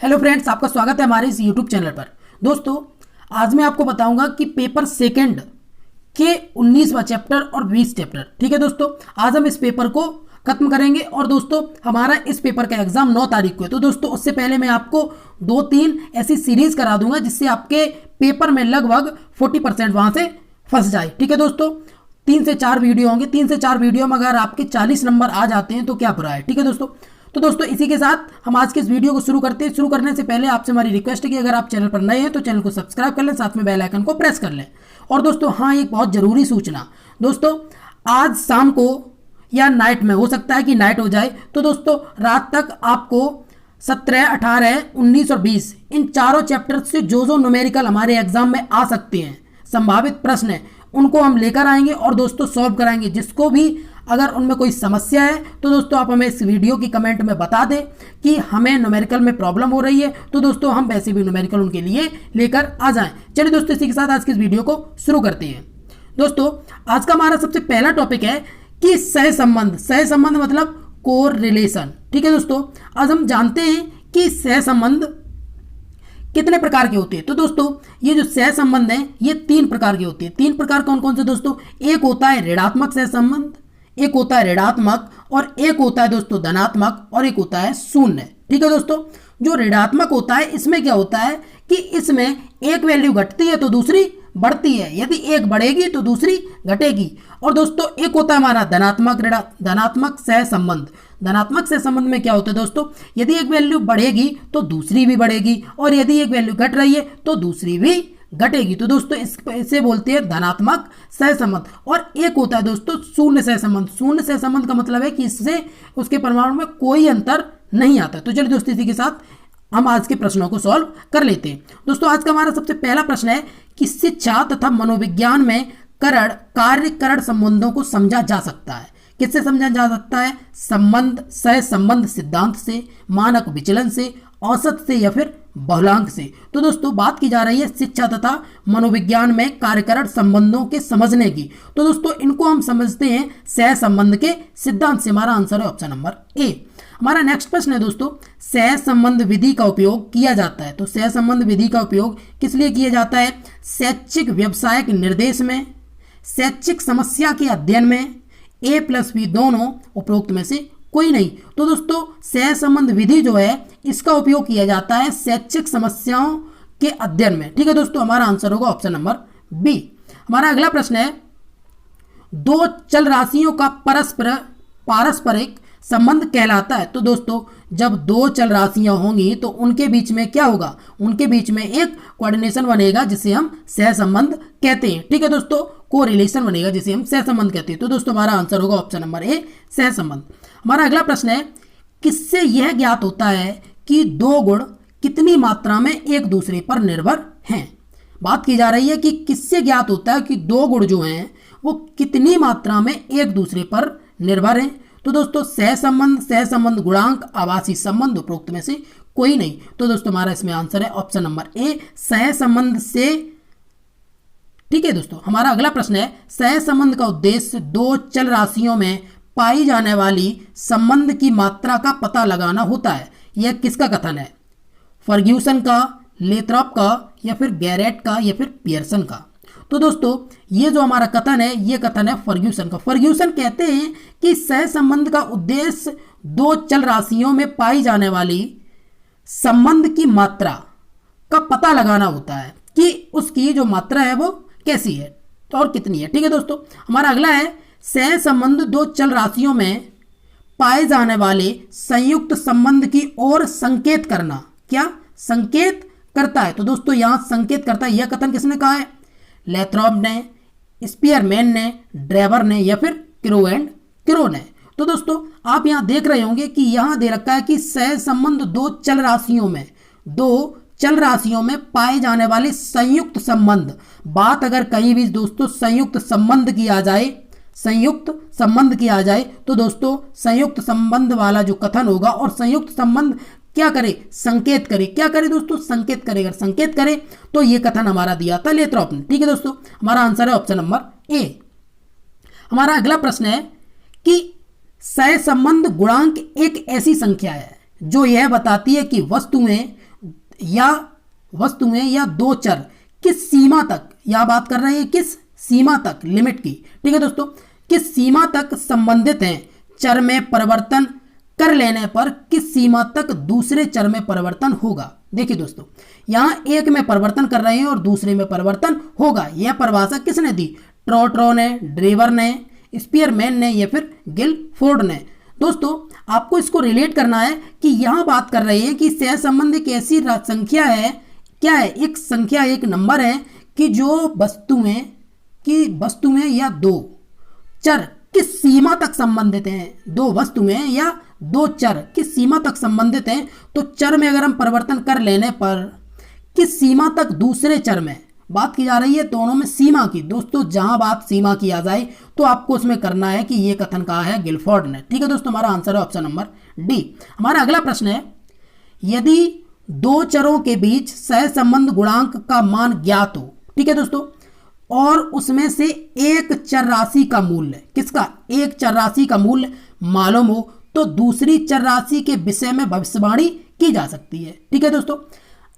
Hello friends, आपका स्वागत है हमारे इस यूट्यूब चैनल पर। दोस्तों, आज मैं आपको बताऊंगा कि पेपर सेकंड के 19वां चैप्टर और 20 चैप्टर। ठीक है दोस्तों, आज हम इस पेपर को खत्म करेंगे और दोस्तों हमारा इस पेपर का एग्जाम 9 तारीख को है। तो दोस्तों उससे पहले मैं आपको 2-3 ऐसी सीरीज करा दूंगा जिससे आपके पेपर में लगभग 40% वहां से फंस जाए। ठीक है दोस्तों, 3 से 4 वीडियो होंगे। 3 से 4 वीडियो में अगर आपके 40 नंबर आ जाते हैं तो क्या बुरा है। ठीक है दोस्तों, तो दोस्तों इसी के साथ हम आज के इस वीडियो को शुरू करते हैं। शुरू करने से पहले आपसे हमारी रिक्वेस्ट है कि अगर आप चैनल पर नए हैं तो चैनल को सब्सक्राइब कर लें, साथ में बेल आइकन को प्रेस कर लें। और दोस्तों हाँ, एक बहुत जरूरी सूचना, दोस्तों आज शाम को या नाइट में, हो सकता है कि नाइट हो जाए, तो दोस्तों रात तक आपको 17, 18, 19 और 20 इन चारों चैप्टर से जो न्यूमेरिकल हमारे एग्जाम में आ सकते हैं, संभावित प्रश्न है, उनको हम लेकर आएंगे और दोस्तों सॉल्व कराएंगे। जिसको भी अगर उनमें कोई समस्या है तो दोस्तों आप हमें इस वीडियो की कमेंट में बता दें कि हमें न्यूमेरिकल में प्रॉब्लम हो रही है, तो दोस्तों हम वैसे भी न्यूमेरिकल उनके लिए लेकर आ जाएं। चलिए दोस्तों इसी के साथ आज की इस वीडियो को शुरू करते हैं। दोस्तों आज का हमारा सबसे पहला टॉपिक है कि सहसंबंध। सहसंबंध मतलब कोर रिलेशन। ठीक है दोस्तों, आज हम जानते हैं कि सहसंबंध कितने प्रकार के होते हैं। तो दोस्तों ये जो सहसंबंध है ये 3 प्रकार के होते हैं। 3 प्रकार कौन कौन से दोस्तों? एक होता है ऋणात्मक सहसंबंध, एक होता है ऋणात्मक, और एक होता है दोस्तों धनात्मक, और एक होता है शून्य। ठीक है दोस्तों, जो ऋणात्मक होता है इसमें क्या होता है कि इसमें एक वैल्यू घटती है तो दूसरी बढ़ती है, यदि एक बढ़ेगी तो दूसरी घटेगी। और दोस्तों एक होता है हमारा धनात्मक सहसंबंध। धनात्मक सहसंबंध में क्या होता है दोस्तों? यदि एक वैल्यू बढ़ेगी तो दूसरी भी बढ़ेगी, और यदि एक वैल्यू घट रही है तो दूसरी भी घटेगी। तो दोस्तों इसे बोलते हैं धनात्मक सहसंबंध। और एक होता है दोस्तों शून्य सहसंबंध। शून्य सहसंबंध का मतलब है कि इससे उसके परमाणु में कोई अंतर नहीं आता। तो चलिए दोस्तों इसी के साथ हम आज के प्रश्नों को सॉल्व कर लेते हैं। दोस्तों आज का हमारा सबसे पहला प्रश्न है कि शिक्षा तथा मनोविज्ञान में कार्य करण संबंधों को समझा जा सकता है। किससे समझा जा सकता है? संबंध सहसंबंध सिद्धांत से, मानक विचलन से, औसत से, या फिर बहुलांक से। तो दोस्तों बात की जा रही है शिक्षा तथा मनोविज्ञान में कार्यकरण संबंधों के समझने की। तो दोस्तों इनको हम समझते हैं सहसंबंध के सिद्धांत से। हमारा आंसर है ऑप्शन नंबर ए। हमारा नेक्स्ट प्रश्न है दोस्तों, सहसंबंध विधि का उपयोग किया जाता है। तो सहसंबंध विधि का उपयोग किस लिए किया जाता है? शैक्षिक व्यवसायिक निर्देश में, शैक्षिक समस्या के अध्ययन में, A+B दोनों, उपरोक्त में से कोई नहीं। तो दोस्तों सहसंबंध विधि जो है इसका उपयोग किया जाता है शैक्षिक समस्याओं के अध्ययन में। ठीक है दोस्तों, हमारा आंसर होगा ऑप्शन नंबर बी। हमारा अगला प्रश्न है, 2 चल राशियों का पारस्परिक संबंध कहलाता है। तो दोस्तों जब 2 चल राशियां होंगी तो उनके बीच में क्या होगा? उनके बीच में एक कोऑर्डिनेशन बनेगा जिसे हम सहसंबंध कहते हैं। ठीक है दोस्तों, कोरिलेशन बनेगा जिसे हम सहसंबंध कहते हैं। तो दोस्तों हमारा आंसर होगा ऑप्शन नंबर ए, सहसंबंध। हमारा अगला प्रश्न है, किससे यह ज्ञात होता है कि 2 गुण कितनी मात्रा में एक दूसरे पर निर्भर हैं? बात की जा रही है कि किससे ज्ञात होता है कि 2 गुण जो हैं वो कितनी मात्रा में एक दूसरे पर निर्भर हैं। तो दोस्तों सहसंबंध गुणांक, आभासी संबंध, उपरोक्त में से कोई नहीं। तो दोस्तों हमारा इसमें आंसर है ऑप्शन नंबर ए, सहसंबंध से। ठीक है दोस्तों, हमारा अगला प्रश्न है, सहसंबंध का उद्देश्य 2 चल राशियों में पाई जाने वाली संबंध की मात्रा का पता लगाना होता है। यह किसका कथन है? फर्ग्यूसन का, लेथरॉप का, या फिर गैरेट का, या फिर पियर्सन का? तो दोस्तों ये जो हमारा कथन है ये कथन है फर्ग्यूसन का। फर्ग्यूसन कहते हैं कि सहसंबंध का उद्देश्य 2 चल राशियों में पाई जाने वाली संबंध की मात्रा का पता लगाना होता है कि उसकी जो मात्रा है वो कैसी है तो और कितनी है। ठीक है दोस्तों, हमारा अगला है, सहसंबंध 2 चल राशियों में पाए जाने वाले संयुक्त संबंध की ओर संकेत करना। क्या संकेत करता है? तो दोस्तों यहां संकेत करता है, यह कथन किसने कहा है? लेथरॉप ने, स्पीयरमैन ने, ड्रेवर ने, या फिर क्रो ने। तो दोस्तों आप यहां देख रहे होंगे कि यहां दे रखा है कि सहसंबंध 2 चल राशियों में पाए जाने वाले संयुक्त संबंध। बात अगर कहीं भी दोस्तों संयुक्त संबंध की आ जाए तो दोस्तों संयुक्त संबंध वाला जो कथन होगा, और संयुक्त संबंध क्या करे? संकेत करे। क्या करे दोस्तों? संकेत करे। अगर संकेत करे तो ये कथन हमारा दिया था लेथरॉप ने। ठीक है दोस्तों, हमारा आंसर है ऑप्शन नंबर ए। हमारा अगला प्रश्न है कि सहसंबंध गुणांक एक ऐसी संख्या है जो यह बताती है कि वस्तुएं या वस्तुएं या दो चर किस सीमा तक, यह बात कर रहे हैं किस सीमा तक, लिमिट की, ठीक है दोस्तों, किस सीमा तक संबंधित हैं, चर में परिवर्तन कर लेने पर किस सीमा तक दूसरे चर में परिवर्तन होगा। देखिए दोस्तों, यहां एक में परिवर्तन कर रहे हैं और दूसरे में परिवर्तन होगा। यह परिभाषा किसने दी, ट्रॉट्रो ने, ड्रेवर ने, स्पीयरमैन ने या फिर गिलफोर्ड ने। दोस्तों आपको इसको रिलेट करना है कि यहां बात कर रहे हैं कि सहसंबंध एक ऐसी संख्या है, क्या है, एक संख्या, एक नंबर है कि जो वस्तुएं या दो चर किस सीमा तक संबंधित हैं, दो वस्तुएं या दो चर किस सीमा तक संबंधित हैं, तो चर में अगर हम परिवर्तन कर लेने पर किस सीमा तक दूसरे चर में, बात की जा रही है दोनों में सीमा की। दोस्तों जहां बात सीमा की आ जाए तो आपको उसमें करना है कि यह कथन कहा है गिलफोर्ड ने, ठीक है दोस्तों, हमारा आंसर है ऑप्शन नंबर डी। हमारा अगला प्रश्न है, यदि दो चरों के बीच सहसंबंध गुणांक का मान ज्ञात हो, ठीक है दोस्तों, और उसमें से एक चर राशि का मूल्य, किसका, एक चर राशि का मूल्य मालूम हो, तो दूसरी चर राशि के विषय में भविष्यवाणी की जा सकती है। ठीक है दोस्तों,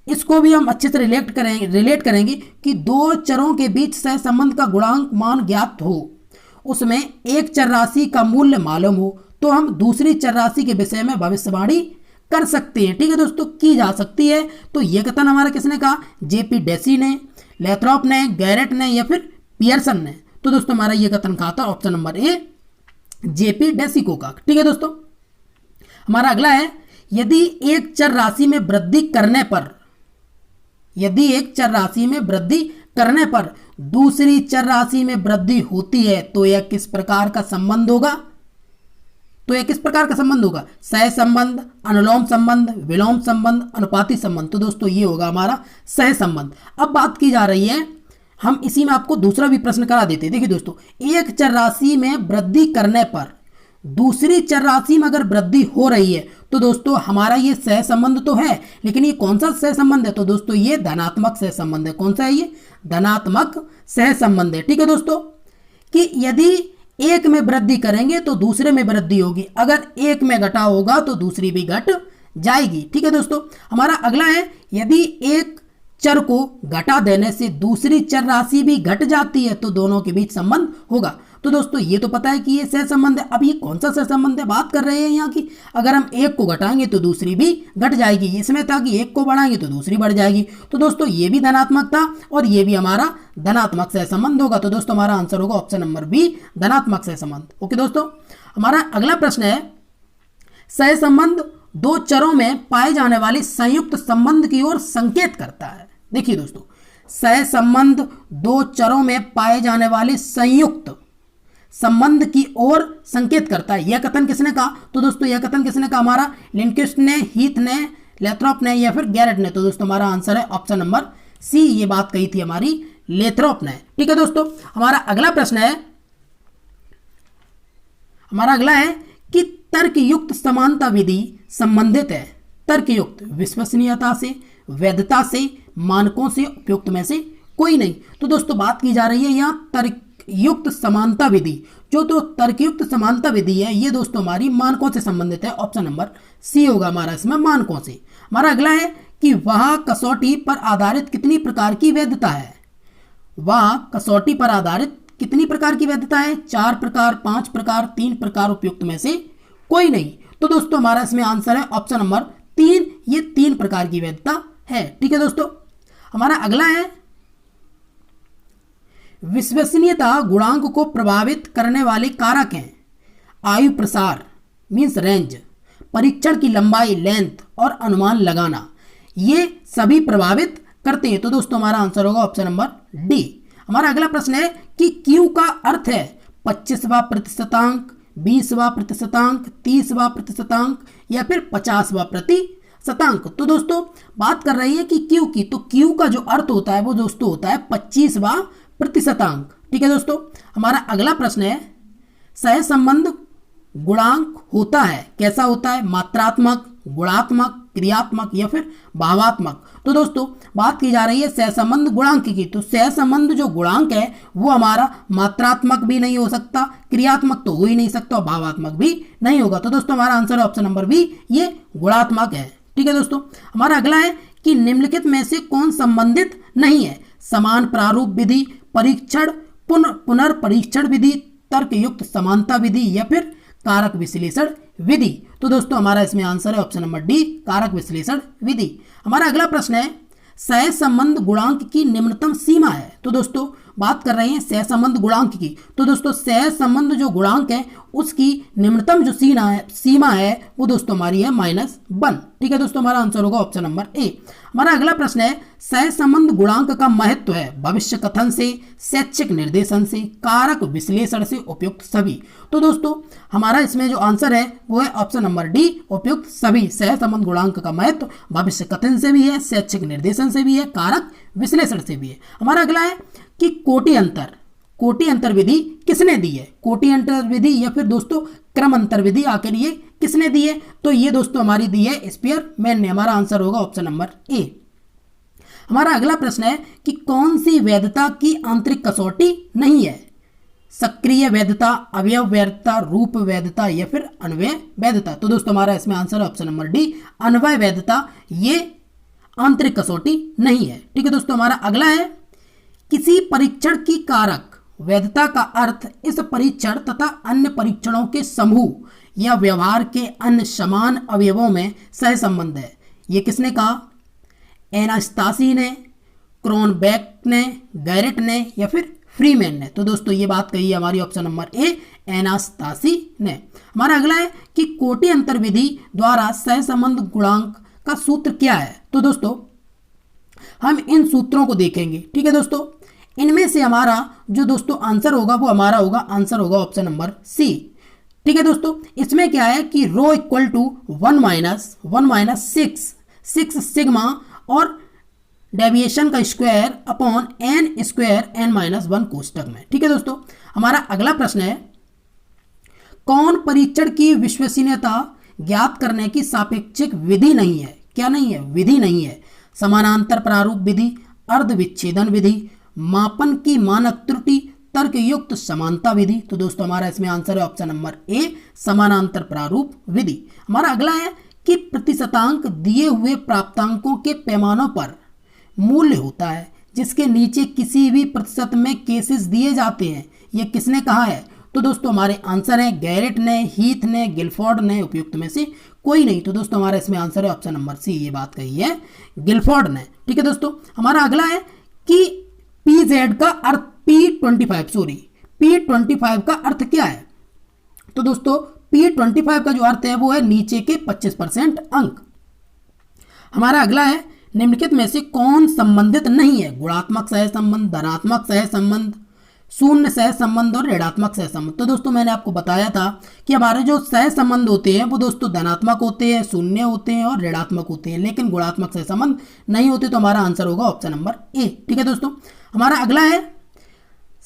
इसको भी हम अच्छे से रिलेट करेंगे कि दो चरों के बीच सहसंबंध का गुणांक मान ज्ञात हो, उसमें एक चर राशि का मूल्य मालूम हो, तो हम दूसरी चर राशि के विषय में भविष्यवाणी कर सकते हैं। ठीक है दोस्तों, की जा सकती है। तो यह कथन हमारा किसने कहा, जेपी डेसी ने, लेथरॉप ने, गैरेट ने या फिर पियर्सन ने। तो दोस्तों हमारा यह कथन कहा था ऑप्शन नंबर ए, जेपी डेसी को का। ठीक है दोस्तों, हमारा अगला है, यदि एक चर राशि में वृद्धि करने पर, यदि एक चर राशि में वृद्धि करने पर दूसरी चर राशि में वृद्धि होती है तो यह किस प्रकार का संबंध होगा, तो यह किस प्रकार का संबंध होगा, सह संबंध, अनुलोम संबंध, विलोम संबंध, अनुपाती संबंध। तो दोस्तों ये होगा हमारा सह संबंध। अब बात की जा रही है, हम इसी में आपको दूसरा भी प्रश्न करा देते हैं। देखिए दोस्तों, एक चर राशि में वृद्धि करने पर दूसरी चर राशि में अगर वृद्धि हो रही है तो दोस्तों हमारा ये सह संबंध तो है, लेकिन ये कौन सा सह संबंध है, तो दोस्तों ये धनात्मक सह संबंध है। कौन सा है ये, धनात्मक सह संबंध है। ठीक है दोस्तों, कि यदि एक में वृद्धि करेंगे तो दूसरे में वृद्धि होगी, अगर एक में घटा होगा तो दूसरी भी घट जाएगी। ठीक है दोस्तों, हमारा अगला है, यदि एक चर को घटा देने से दूसरी चर राशि भी घट जाती है तो दोनों के बीच संबंध होगा। तो दोस्तों ये तो पता है कि ये सह संबंध है। अब ये कौन सा सह संबंध है, बात कर रहे हैं यहाँ की, अगर हम एक को घटाएंगे तो दूसरी भी घट जाएगी। इसमें था कि एक को बढ़ाएंगे तो दूसरी बढ़ जाएगी। तो दोस्तों ये भी धनात्मक था और ये भी हमारा धनात्मक सह संबंध होगा। तो दोस्तों हमारा आंसर होगा ऑप्शन नंबर बी, धनात्मक सह संबंध। ओके दोस्तों, हमारा अगला प्रश्न है, सह संबंध दो चरों में पाए जाने वाले संयुक्त संबंध की ओर संकेत करता है। देखिए दोस्तों, सह संबंध दो चरों में पाए जाने वाले संयुक्त संबंध की ओर संकेत करता है। यह कथन किसने कहा, तो दोस्तों यह कथन किसने कहा, हमारा लिंडक्विस्ट ने, हीथ ने, लेथरॉप ने या फिर गैरेट ने। तो दोस्तों हमारा आंसर है ऑप्शन नंबर सी, ये बात कही थी हमारी लेथरॉप ने। ठीक है दोस्तों, हमारा अगला प्रश्न है, हमारा अगला है कि तर्कयुक्त समानता विधि संबंधित है तर्कयुक्त विश्वसनीयता से, वैधता से, मानकों से, उपयुक्त में से कोई नहीं। तो दोस्तों बात की जा रही है यहाँ तर्कयुक्त समानता विधि। जो तो तर्कयुक्त समानता विधि है ये दोस्तों हमारी मानकों से संबंधित है। ऑप्शन नंबर सी होगा हमारा इसमें, मानकों से। हमारा अगला है कि वह कसौटी पर आधारित कितनी प्रकार की वैधता है, वह कसौटी पर आधारित कितनी प्रकार की वैधता है, 4 प्रकार, 5 प्रकार, 3 प्रकार, उपयुक्त में से कोई नहीं। तो दोस्तों हमारा इसमें आंसर है ऑप्शन नंबर 3, ये 3 प्रकार की वैधता है। ठीक है दोस्तों, हमारा अगला है, विश्वसनीयता गुणांक को प्रभावित करने वाले कारक हैं आयु प्रसार मीन्स रेंज, परीक्षण की लंबाई लेंथ और अनुमान लगाना, ये सभी प्रभावित करते हैं। तो दोस्तों हमारा आंसर होगा ऑप्शन नंबर डी। हमारा अगला प्रश्न है कि क्यू का अर्थ है 25वां प्रतिशतांक, 20वां प्रतिशतांक, 30वां प्रतिशतांक या फिर 50वां प्रतिशतांक। तो दोस्तों बात कर रही है कि क्यू की, तो क्यू का जो अर्थ होता है वो दोस्तों होता है 25वां प्रतिशतांक। ठीक है दोस्तों, हमारा अगला प्रश्न है, सहसंबंध गुणांक होता है, कैसा होता है, मात्रात्मक, गुणात्मक, क्रियात्मक या फिर भावात्मक। तो दोस्तों बात की जा रही है सहसंबंध गुणांक की, तो सहसंबंध जो गुणांक है वो हमारा मात्रात्मक भी नहीं हो सकता, क्रियात्मक तो हो ही नहीं सकता और भावात्मक भी नहीं होगा। तो दोस्तों हमारा आंसर है ऑप्शन नंबर बी, ये गुणात्मक है। ठीक है दोस्तों, हमारा अगला है कि निम्नलिखित में से कौन संबंधित नहीं है? समान प्रारूप विधि, परीक्षण, पुनर्परीक्षण विधि, तर्कयुक्त समानता विधि या फिर कारक विश्लेषण विधि। तो दोस्तों हमारा इसमें आंसर है ऑप्शन नंबर डी, कारक विश्लेषण विधि। हमारा अगला प्रश्न है सहसंबंध गुणांक की निम्नतम सीमा है। तो दोस्तों बात कर रहे हैं सहसंबंध गुणांक की। तो दोस्तों सहसंबंध जो गुणांक है उसकी निम्नतम जो सीमा है वो दोस्तों हमारी है -1। ठीक है दोस्तों, हमारा आंसर होगा ऑप्शन नंबर ए। हमारा अगला प्रश्न है सहसंबंध गुणांक का महत्व है भविष्य कथन से, शैक्षिक निर्देशन से, कारक विश्लेषण से, उपयुक्त सभी। तो दोस्तों हमारा इसमें जो आंसर है वो है ऑप्शन नंबर डी, उपयुक्त सभी। सहसंबंध गुणांक का महत्व भविष्य कथन से भी है, शैक्षिक निर्देशन से भी है, कारक विश्लेषण से भी है। हमारा अगला है कि कोटि अंतर विधि किसने दी है? कोटि अंतर विधि या फिर दोस्तों क्रम अंतर विधि आखिर ये किसने दी है? तो ये दोस्तों हमारी दी है स्पीयरमैन ने। हमारा आंसर होगा ऑप्शन नंबर ए। हमारा अगला प्रश्न है कि कौन सी वैधता की आंतरिक कसौटी नहीं है? सक्रिय वैधता, अवयव वैधता, रूप वैधता या फिर अन्वय वैधता। तो दोस्तों हमारा इसमें आंसर है ऑप्शन नंबर डी, अन्वय वैधता ये आंतरिक कसौटी नहीं है। ठीक है दोस्तों, हमारा अगला है किसी परीक्षण की कारक वैधता का अर्थ इस परीक्षण तथा अन्य परीक्षणों के समूह या व्यवहार के अन्य समान अवयवों में सहसंबंध है। ये किसने कहा? एनास्तासी ने, क्रोनबेक ने, गैरेट ने या फिर फ्रीमैन ने। तो दोस्तों ये बात कही है हमारी ऑप्शन नंबर ए, एनास्तासी ने। हमारा अगला है कि कोटि अंतर विधि द्वारा सहसंबंध गुणांक का सूत्र क्या है? तो दोस्तों हम इन सूत्रों को देखेंगे। ठीक है दोस्तों, इनमें से हमारा जो दोस्तों आंसर होगा वो हमारा होगा आंसर होगा ऑप्शन नंबर सी। ठीक है दोस्तों, इसमें क्या है कि rho equal to 1 minus 6 sigma और डेविएशन का square upon n square n-1 कोष्टक में। ठीक है दोस्तों, हमारा अगला प्रश्न है कौन परीक्षण की विश्वसनीयता ज्ञात करने की सापेक्षिक विधि नहीं है? क्या नहीं है? विधि नहीं है। समानांतर प्रारूप विधि, अर्ध विच्छेदन विधि, मापन की मानक त्रुटि, तर्कयुक्त समानता विधि। तो दोस्तों हमारा इसमें आंसर है ऑप्शन नंबर ए, समानांतर प्रारूप विधि। हमारा अगला है कि प्रतिशतांक दिए हुए प्राप्तांकों के पैमानों पर मूल्य होता है जिसके नीचे किसी भी प्रतिशत में केसेस दिए जाते हैं। ये किसने कहा है? तो दोस्तों हमारे आंसर है गैरेट ने, हीथ ने, गिलफोर्ड ने, उपयुक्त में से कोई नहीं। तो दोस्तों हमारा इसमें आंसर है ऑप्शन नंबर सी, ये बात कही है गिलफोर्ड ने। ठीक है दोस्तों, हमारा अगला है कि PZ का अर्थ P25 का अर्थ क्या है? तो दोस्तों P25 का जो अर्थ है वो है नीचे के 25% अंक। हमारा अगला है निम्नलिखित में से कौन संबंधित नहीं है? गुणात्मक सहसंबंध, धनात्मक सहसंबंध, शून्य सहसंबंध और ऋणात्मक सहसंबंध। तो दोस्तों मैंने आपको बताया था कि हमारे जो सहसंबंध होते हैं वो दोस्तों धनात्मक होते हैं, शून्य होते हैं और ऋणात्मक होते हैं, लेकिन गुणात्मक सहसंबंध नहीं होते। तो हमारा आंसर होगा ऑप्शन नंबर ए। ठीक है दोस्तों, हमारा अगला है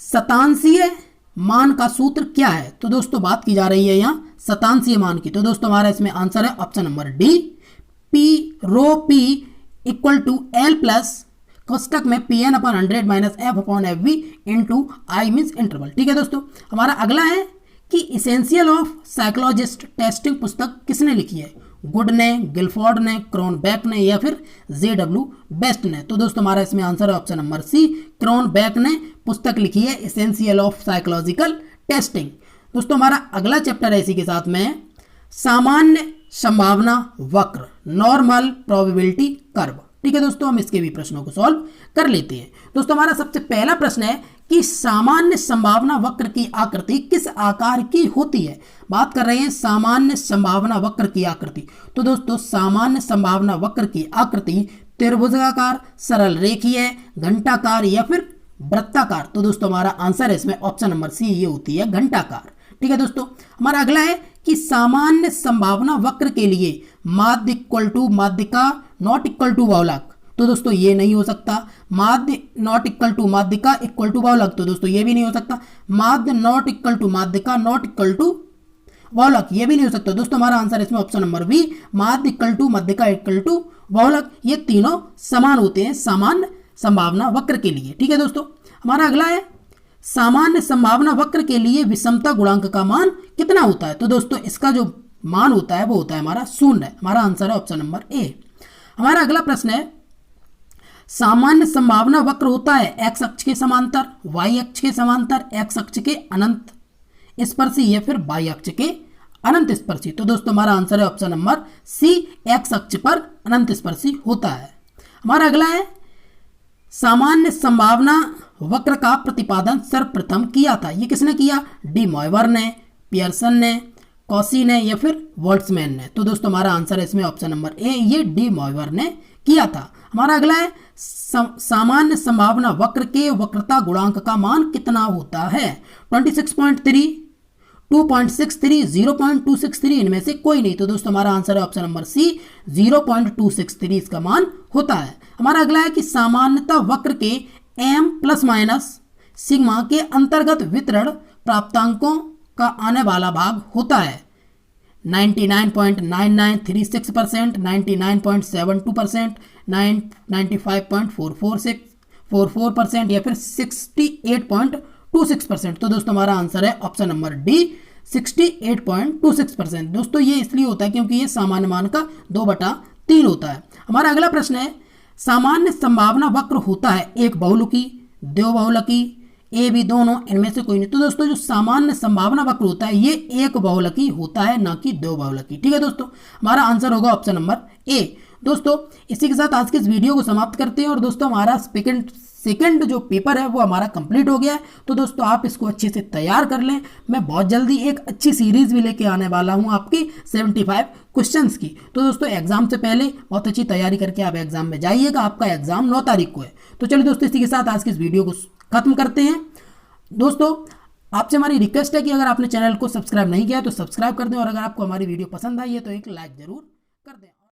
शतांशीय मान का सूत्र क्या है? तो दोस्तों बात की जा रही है यहाँ शतांशीय मान की। तो दोस्तों हमारा इसमें आंसर है option number D, P equal to L plus कोष्टक में Pn/100 minus F/FV into I means interval. ठीक है दोस्तों, हमारा अगला है कि इसेंशियल ऑफ साइकोलॉजिस्ट टेस्टिंग पुस्तक किसने लिखी है? गुड ने, गिलफोर्ड ने, क्रोनबेक ने या फिर JW बेस्ट ने। तो दोस्तों हमारा इसमें आंसर है ऑप्शन नंबर सी, क्रोनबेक ने पुस्तक लिखी है इसेंशियल ऑफ साइकोलॉजिकल टेस्टिंग। दोस्तों हमारा अगला चैप्टर है इसी के साथ में सामान्य संभावना वक्र, नॉर्मल प्रोबेबिलिटी कर्व। ठीक है दोस्तों, हम इसके भी प्रश्नों को सॉल्व कर लेते हैं। दोस्तों हमारा सबसे पहला प्रश्न है कि सामान्य संभावना वक्र की आकृति किस आकार की होती है? बात कर रहे हैं सामान्य संभावना वक्र की आकृति। तो दोस्तों सामान्य संभावना वक्र की आकृति त्रिभुजाकार, सरल रेखीय, घंटाकार या फिर वृत्ताकार। तो दोस्तों हमारा आंसर है इसमें ऑप्शन नंबर सी, ये होती है घंटाकार। ठीक है दोस्तों, हमारा अगला है कि सामान्य संभावना वक्र के लिए माध्य इक्वल टू माध्यिका नॉट इक्वल टू बहुलक। तो दोस्तों ये नहीं हो सकता। माध्य नॉट इक्वल टू माध्यिका इक्वल टू बहुलक। तो दोस्तों ये भी नहीं हो सकता। माध्य नॉट इक्वल टू माध्यिका नॉट इक्वल टू बहुलक, ये भी नहीं हो सकता। दोस्तों हमारा आंसर इसमें ऑप्शन नंबर बी, माध्य इक्वल टू माध्यिका इक्वल टू बहुलक, ये तीनों समान होते हैं सामान्य संभावना वक्र के लिए। ठीक है दोस्तों, हमारा अगला है सामान्य संभावना वक्र के लिए विषमता गुणांक का मान कितना होता है? तो दोस्तों इसका जो मान होता है वो होता है हमारा 0। हमारा आंसर है ऑप्शन नंबर ए। हमारा अगला प्रश्न है सामान्य संभावना वक्र होता है एक्स अक्ष के समांतर, वाई अक्ष के समांतर, एक्स अक्ष के अनंत स्पर्शी या फिर वाई अक्ष के अनंत स्पर्शी। तो दोस्तों हमारा आंसर है ऑप्शन नंबर सी, एक्स अक्ष पर अनंत स्पर्शी होता है। हमारा अगला है सामान्य संभावना वक्र का प्रतिपादन सर्वप्रथम किया था। ये किसने किया? डी मॉयवर ने, पियर्सन ने, कॉसी ने या फिर वोल्ट्जमैन ने। तो दोस्तों हमारा आंसर है इसमें ऑप्शन नंबर ए, ये डी मॉयवर ने किया था। हमारा अगला है सामान्य संभावना वक्र के वक्रता गुणांक का मान कितना होता है? 26.3, 2.63, 0.263, इनमें से कोई नहीं। तो दोस्तों हमारा आंसर है ऑप्शन नंबर सी, 0.263 इसका मान होता है। हमारा अगला है कि सामान्यता वक्र के एम प्लस माइनस सिग्मा के अंतर्गत वितरण प्राप्तांकों का आने वाला भाग होता है 99.9936%, 99.72%, 95.44% या फिर 68.26%। तो दोस्तों हमारा आंसर है ऑप्शन नंबर डी, 68.26%। दोस्तों ये इसलिए होता है क्योंकि ये सामान्य मान का 2/3 होता है। हमारा अगला प्रश्न है सामान्य संभावना वक्र होता है एक बहुलकी, दो बहुलकी, ए बी दोनों, इनमें से कोई नहीं। तो दोस्तों जो सामान्य संभावना वक्र होता है ये एक बहुलकी होता है, ना कि दो बहुलकी। ठीक है दोस्तों, हमारा आंसर होगा ऑप्शन नंबर ए। दोस्तों इसी के साथ आज की इस वीडियो को समाप्त करते हैं और दोस्तों हमारा सेकंड जो पेपर है वो हमारा कंप्लीट हो गया है। तो दोस्तों आप इसको अच्छे से तैयार कर लें। मैं बहुत जल्दी एक अच्छी सीरीज भी लेके आने वाला हूं आपकी 75 क्वेश्चंस की। तो दोस्तों एग्जाम से पहले बहुत अच्छी तैयारी करके आप एग्जाम में जाइएगा। आपका एग्जाम 9 तारीख को है। तो चलिए दोस्तों इसी के साथ आज की इस वीडियो को खत्म करते हैं। दोस्तों आपसे हमारी रिक्वेस्ट है कि अगर आपने चैनल को सब्सक्राइब नहीं किया तो सब्सक्राइब कर दें और अगर आपको हमारी वीडियो पसंद आई है तो एक लाइक जरूर कर दें।